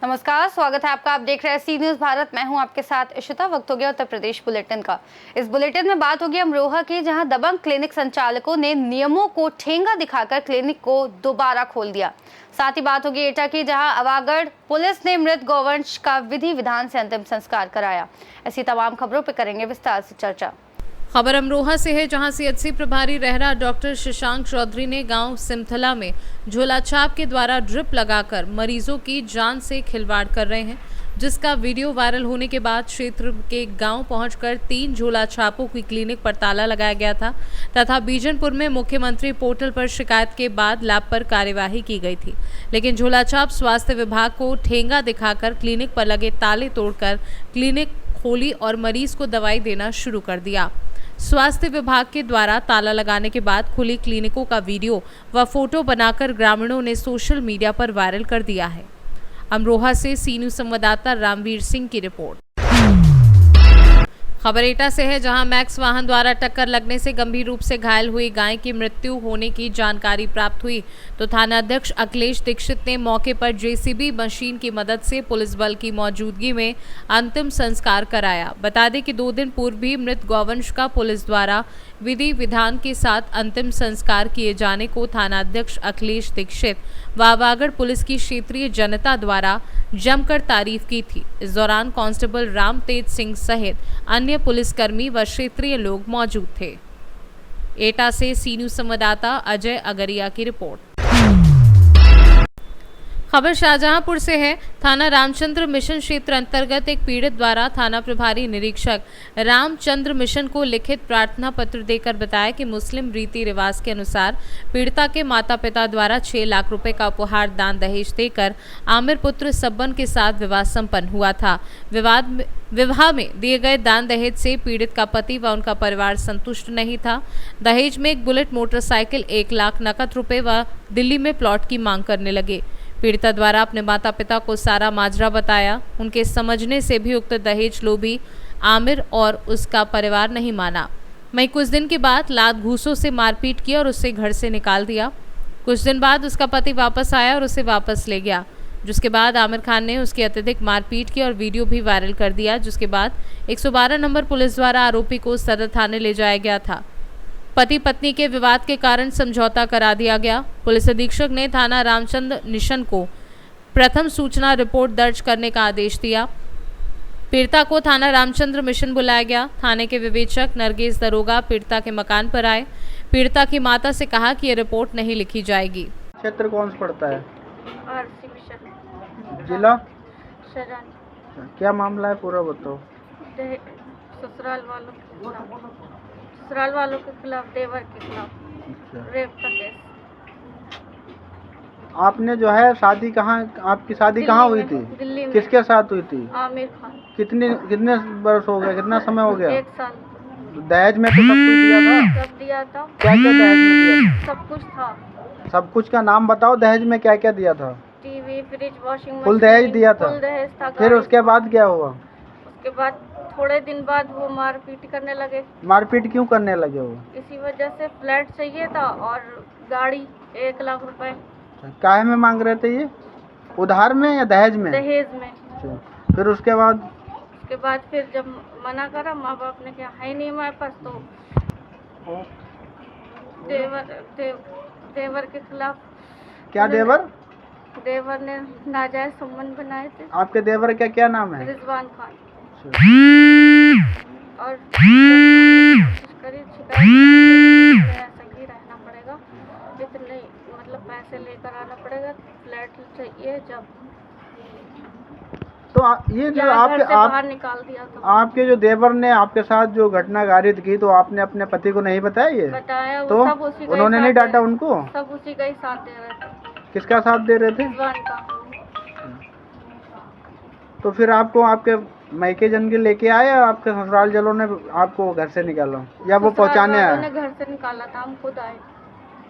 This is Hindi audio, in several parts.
नमस्कार, स्वागत है आपका। आप देख रहे हैं सी न्यूज भारत। मैं हूं आपके साथ इशिता। वक्त हो गया उत्तर प्रदेश बुलेटिन का। इस बुलेटिन में बात होगी अमरोहा की, जहां दबंग क्लिनिक संचालकों ने नियमों को ठेंगा दिखाकर क्लिनिक को दोबारा खोल दिया। साथ ही बात होगी एटा की, जहां अवागढ़ पुलिस ने मृत गौवंश का विधि विधान से अंतिम संस्कार कराया। ऐसी तमाम खबरों पर करेंगे विस्तार से चर्चा। खबर अमरोहा से है, जहां सीएचसी प्रभारी रहरा डॉक्टर शशांक चौधरी ने गांव सिमथला में झोला छाप के द्वारा ड्रिप लगाकर मरीजों की जान से खिलवाड़ कर रहे हैं, जिसका वीडियो वायरल होने के बाद क्षेत्र के गांव पहुंचकर 3 झोला छापों की क्लिनिक पर ताला लगाया गया था तथा बीजनपुर में मुख्यमंत्री पोर्टल पर शिकायत के बाद लैब पर कार्यवाही की गई थी। लेकिन झोला छाप स्वास्थ्य विभाग को ठेंगा दिखाकर क्लिनिक पर लगे ताले तोड़कर क्लिनिक खोली और मरीज को दवाई देना शुरू कर दिया। स्वास्थ्य विभाग के द्वारा ताला लगाने के बाद खुली क्लिनिकों का वीडियो व फोटो बनाकर ग्रामीणों ने सोशल मीडिया पर वायरल कर दिया है। अमरोहा से सी न्यूज संवाददाता रामवीर सिंह की रिपोर्ट। खबर एटा से है, जहां मैक्स वाहन द्वारा टक्कर लगने से गंभीर रूप से घायल हुई गाय की मृत्यु होने की जानकारी प्राप्त हुई तो थानाध्यक्ष अखिलेश दीक्षित ने मौके पर जेसीबी मशीन की मदद से पुलिस बल की मौजूदगी में अंतिम संस्कार कराया। बता दें कि 2 दिन पूर्व भी मृत गौवंश का पुलिस द्वारा विधि विधान के साथ अंतिम संस्कार किए जाने को थानाध्यक्ष अखिलेश दीक्षित व अवागढ़ पुलिस की क्षेत्रीय जनता द्वारा जमकर तारीफ की थी। इस दौरान कांस्टेबल राम तेज सिंह सहित अन्य पुलिसकर्मी व क्षेत्रीय लोग मौजूद थे। एटा से सी न्यूज संवाददाता अजय अगरिया की रिपोर्ट। खबर शाहजहांपुर से है। थाना रामचंद्र मिशन क्षेत्र अंतर्गत एक पीड़ित द्वारा थाना प्रभारी निरीक्षक रामचंद्र मिशन को लिखित प्रार्थना पत्र देकर बताया कि मुस्लिम रीति रिवाज के अनुसार पीड़िता के माता पिता द्वारा 6 लाख रुपए का उपहार दान दहेज देकर आमिर पुत्र सब्बन के साथ विवाह संपन्न हुआ था। विवाह में दिए गए दान दहेज से पीड़ित का पति व उनका परिवार संतुष्ट नहीं था। दहेज में एक बुलेट मोटरसाइकिल, 1 लाख नकद रुपए व दिल्ली में प्लॉट की मांग करने लगे। पीड़िता द्वारा अपने माता पिता को सारा माजरा बताया। उनके समझने से भी उक्त दहेज लोभी आमिर और उसका परिवार नहीं माना। वहीं कुछ दिन के बाद लात घूसों से मारपीट की और उससे घर से निकाल दिया। कुछ दिन बाद उसका पति वापस आया और उसे वापस ले गया, जिसके बाद आमिर खान ने उसकी अत्यधिक मारपीट की और वीडियो भी वायरल कर दिया। जिसके बाद 112 नंबर पुलिस द्वारा आरोपी को सदर थाने ले जाया गया था। पति पत्नी के विवाद के कारण समझौता करा दिया गया। पुलिस अधीक्षक ने थाना रामचंद्र मिशन को प्रथम सूचना रिपोर्ट दर्ज करने का आदेश दिया। पीड़िता को थाना रामचंद्र मिशन बुलाया गया। थाने के विवेचक नरगेश दरोगा पीड़िता के मकान पर आए। पीड़िता की माता से कहा कि ये रिपोर्ट नहीं लिखी जाएगी। क्षेत्र कौन सा पड़ता है? आरसी मिशन, जिला शहजादी। क्या मामला है पूरा बताओ। ससुराल वालों के खिलाफ, देवर के खिलाफ अच्छा। रेप का केस। आपने जो है शादी कहाँ, आपकी शादी कहाँ हुई थी? दिल्ली में। किसके साथ हुई थी? आमिर खान। कितने वर्ष हो गए, कितना समय हो गया? 1 साल। दहेज में तो सब कुछ दिया था? सब दिया था। क्या क्या दहेज में दिया था? सब कुछ था। सब कुछ का नाम बताओ। दहेज में क्या क्या दिया था? TV, fridge, washing machine. Full दहेज दिया था? फुल दहेज था। फिर उसके बाद क्या हुआ? उसके बाद थोड़े दिन बाद वो मारपीट करने लगे। मारपीट क्यों करने लगे वो? इसी वजह से फ्लैट चाहिए था और गाड़ी, 1 लाख रुपए। काहे में मांग रहे थे ये? उधार में या दहेज में? दहेज में। अच्छा। फिर उसके बाद फिर जब मना करा, माँ बाप ने कहा है नहीं हमारे पास, तो देवर के खिलाफ। क्या देवर? देवर ने नाजायज संबंध बनाए थे। आपके देवर का क्या नाम है? रिजवान खान। और कोशिश करी, शिकायत ऐसा ही रहना पड़ेगा, इतने मतलब पैसे लेकर आना पड़ेगा, फ्लैट चाहिए। जब तो ये जो घर से बाहर निकाल दिया था। आपके जो देवर ने आपके साथ जो घटना गारित की, तो आपने अपने पति को नहीं बताया ये? बताया, तो सब उसी का उन्होंने नहीं डांटा उनको? सब उसी का ही साथ दे रहे थे। किसका साथ दे रहे थे? रिजवान का। तो फिर आपको आपके मायके जन के लेके आए या आपके ससुराल जलों ने आपको घर से निकाला, या वो पहुंचाने आए? घर से निकाला था, हम खुद आए।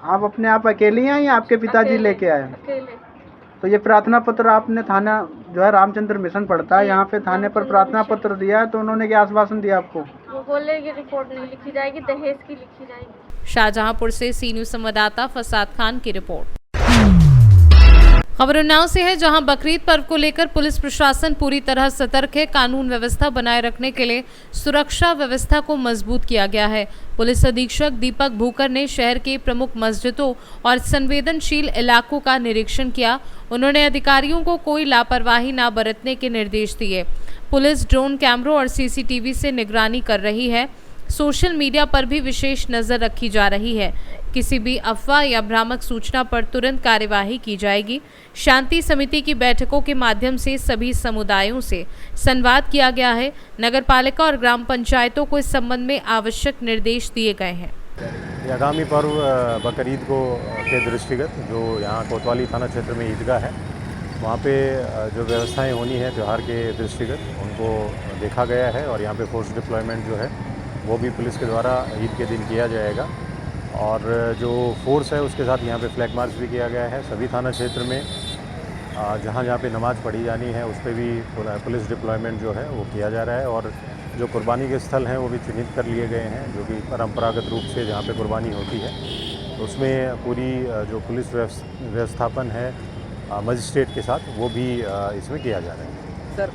आप अपने आप अकेली हैं या आपके पिताजी लेके आए? अकेले। तो ये प्रार्थना पत्र आपने थाना जो है रामचंद्र मिशन पड़ता है, यहाँ पे थाने पर प्रार्थना पत्र दिया है, तो उन्होंने क्या आश्वासन दिया आपको? वो बोले ये रिपोर्ट नहीं लिखी जाएगी, दहेज की लिखी जाएगी। शाहजहांपुर से सी न्यूज संवाददाता फसाद खान की रिपोर्ट। खबर उन्नाव से है, जहां बकरीद पर्व को लेकर पुलिस प्रशासन पूरी तरह सतर्क है। कानून व्यवस्था बनाए रखने के लिए सुरक्षा व्यवस्था को मजबूत किया गया है। पुलिस अधीक्षक दीपक भूकर ने शहर के प्रमुख मस्जिदों और संवेदनशील इलाकों का निरीक्षण किया। उन्होंने अधिकारियों को कोई लापरवाही न बरतने के निर्देश दिए। पुलिस ड्रोन कैमरों और सीसीटीवी से निगरानी कर रही है। सोशल मीडिया पर भी विशेष नजर रखी जा रही है। किसी भी अफवाह या भ्रामक सूचना पर तुरंत कार्यवाही की जाएगी। शांति समिति की बैठकों के माध्यम से सभी समुदायों से संवाद किया गया है। नगरपालिका और ग्राम पंचायतों को इस संबंध में आवश्यक निर्देश दिए गए हैं। आगामी पर्व बकरीद को के दृष्टिगत जो यहाँ कोतवाली थाना क्षेत्र में ईदगाह है, वहाँ पे जो व्यवस्थाएं होनी है त्यौहार के दृष्टिगत उनको देखा गया है और यहाँ पे फोर्स डिप्लॉयमेंट जो है वो भी पुलिस के द्वारा ईद के दिन किया जाएगा। और जो फोर्स है उसके साथ यहाँ पे फ्लैग मार्च भी किया गया है। सभी थाना क्षेत्र में जहाँ जहाँ पे नमाज़ पढ़ी जानी है उस पर भी पुलिस डिप्लॉयमेंट जो है वो किया जा रहा है। और जो कुर्बानी के स्थल हैं वो भी चिन्हित कर लिए गए हैं, जो कि परंपरागत रूप से जहाँ पे कुर्बानी होती है उसमें पूरी जो पुलिस व्यवस्थापन है मजिस्ट्रेट के साथ वो भी इसमें किया जा रहा है। सर,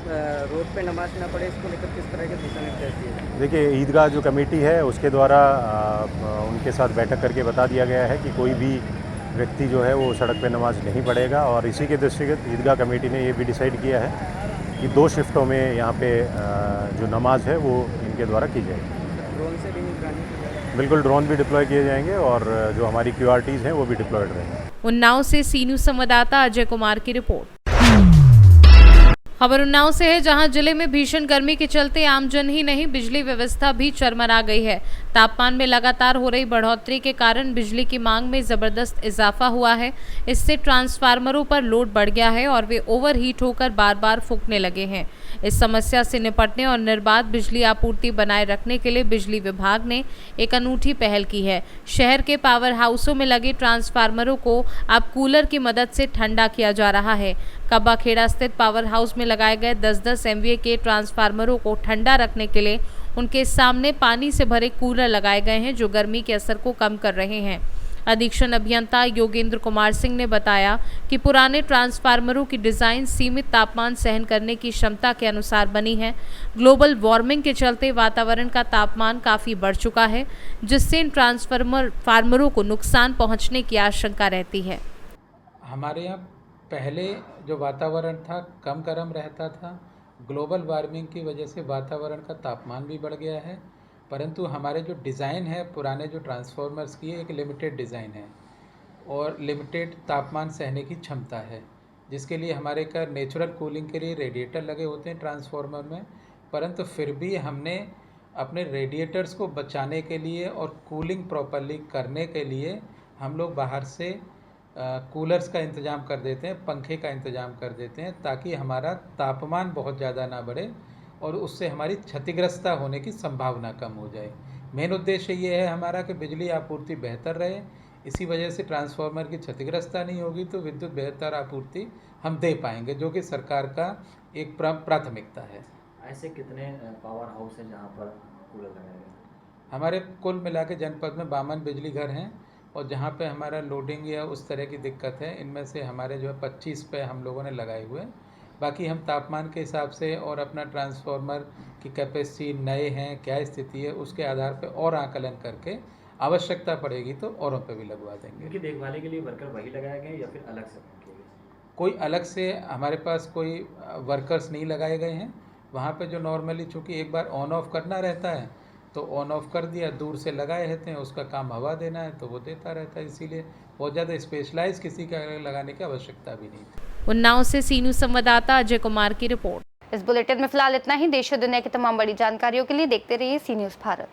रोड पे नमाज ना पढ़े इसको लेकर किस तरह के दिशा निर्देश दिए हैं? देखिए, ईदगाह जो कमेटी है उसके द्वारा उनके साथ बैठक करके बता दिया गया है कि कोई भी व्यक्ति जो है वो सड़क पे नमाज नहीं पढ़ेगा। और इसी के दृष्टिगत ईदगाह कमेटी ने ये भी डिसाइड किया है कि 2 शिफ्टों में यहाँ पे जो नमाज है वो इनके द्वारा की जाएगी। ड्रोन से भी निगरानी की जाएगी? बिल्कुल, ड्रोन भी डिप्लॉय किए जाएंगे और जो हमारी QRTs हैं वो भी डिप्लॉयड रहेंगे। उन्नाव से सी न्यूज संवाददाता अजय कुमार की रिपोर्ट। खबर उन्नाव से है, जहां जिले में भीषण गर्मी के चलते आमजन ही नहीं बिजली व्यवस्था भी चरमरा गई है। तापमान में लगातार हो रही बढ़ोतरी के कारण बिजली की मांग में जबरदस्त इजाफा हुआ है। इससे ट्रांसफार्मरों पर लोड बढ़ गया है और वे ओवरहीट होकर बार बार फूंकने लगे हैं। इस समस्या से निपटने और निर्बाध बिजली आपूर्ति बनाए रखने के लिए बिजली विभाग ने एक अनूठी पहल की है। शहर के पावर हाउसों में लगे ट्रांसफार्मरों को अब कूलर की मदद से ठंडा किया जा रहा है। कब्बा खेड़ा स्थित पावर हाउस में लगाए गए 10-10 MVA के ट्रांसफार्मरों को ठंडा रखने के लिए उनके सामने पानी से भरे कूलर लगाए गए हैं, जो गर्मी के असर को कम कर रहे हैं। अधीक्षण अभियंता योगेंद्र कुमार सिंह ने बताया कि पुराने ट्रांसफार्मरों की डिज़ाइन सीमित तापमान सहन करने की क्षमता के अनुसार बनी है। ग्लोबल वार्मिंग के चलते वातावरण का तापमान काफ़ी बढ़ चुका है, जिससे इन ट्रांसफार्मरों को नुकसान पहुंचने की आशंका रहती है। हमारे यहाँ पहले जो वातावरण था कम गर्म रहता था। ग्लोबल वार्मिंग की वजह से वातावरण का तापमान भी बढ़ गया है, परंतु हमारे जो डिज़ाइन है पुराने जो ट्रांसफार्मर्स की एक लिमिटेड डिज़ाइन है और लिमिटेड तापमान सहने की क्षमता है, जिसके लिए हमारे का नेचुरल कूलिंग के लिए रेडिएटर लगे होते हैं ट्रांसफार्मर में। परंतु फिर भी हमने अपने रेडिएटर्स को बचाने के लिए और कूलिंग प्रॉपरली करने के लिए हम लोग बाहर से कूलर्स का इंतज़ाम कर देते हैं, पंखे का इंतज़ाम कर देते हैं, ताकि हमारा तापमान बहुत ज़्यादा ना बढ़े और उससे हमारी क्षतिग्रस्त होने की संभावना कम हो जाए। मेन उद्देश्य ये है हमारा कि बिजली आपूर्ति बेहतर रहे। इसी वजह से ट्रांसफार्मर की क्षतिग्रस्ता नहीं होगी तो विद्युत बेहतर आपूर्ति हम दे पाएंगे, जो कि सरकार का एक प्राथमिकता है। ऐसे कितने पावर हाउस हैं जहाँ पर कूलर लगाए गए? हमारे कुल मिला के जनपद में 52 बिजली घर हैं और जहाँ पे हमारा लोडिंग या उस तरह की दिक्कत है, इनमें से हमारे जो है 25 पे हम लोगों ने लगाए हुए। बाकी हम तापमान के हिसाब से और अपना ट्रांसफार्मर की कैपेसिटी नए हैं क्या स्थिति है उसके आधार पे और आकलन करके आवश्यकता पड़ेगी तो औरों पे भी लगवा देंगे। इनकी देखभाल के लिए वर्कर वही लगाए गए या फिर अलग से किए गए? कोई अलग से हमारे पास कोई वर्कर्स नहीं लगाए गए हैं। वहाँ पे जो नॉर्मली चूँकि एक बार ऑन ऑफ करना रहता है तो ऑन ऑफ कर दिया, दूर से लगाए रहते हैं, उसका काम हवा देना है तो वो देता रहता है। इसीलिए बहुत ज़्यादा स्पेशलाइज किसी का लगाने की आवश्यकता भी नहीं थी। उन्नाव से सी न्यूज संवाददाता अजय कुमार की रिपोर्ट। इस बुलेटिन में फिलहाल इतना ही। देश और दुनिया की तमाम बड़ी जानकारियों के लिए देखते रहिए सी न्यूज़ भारत।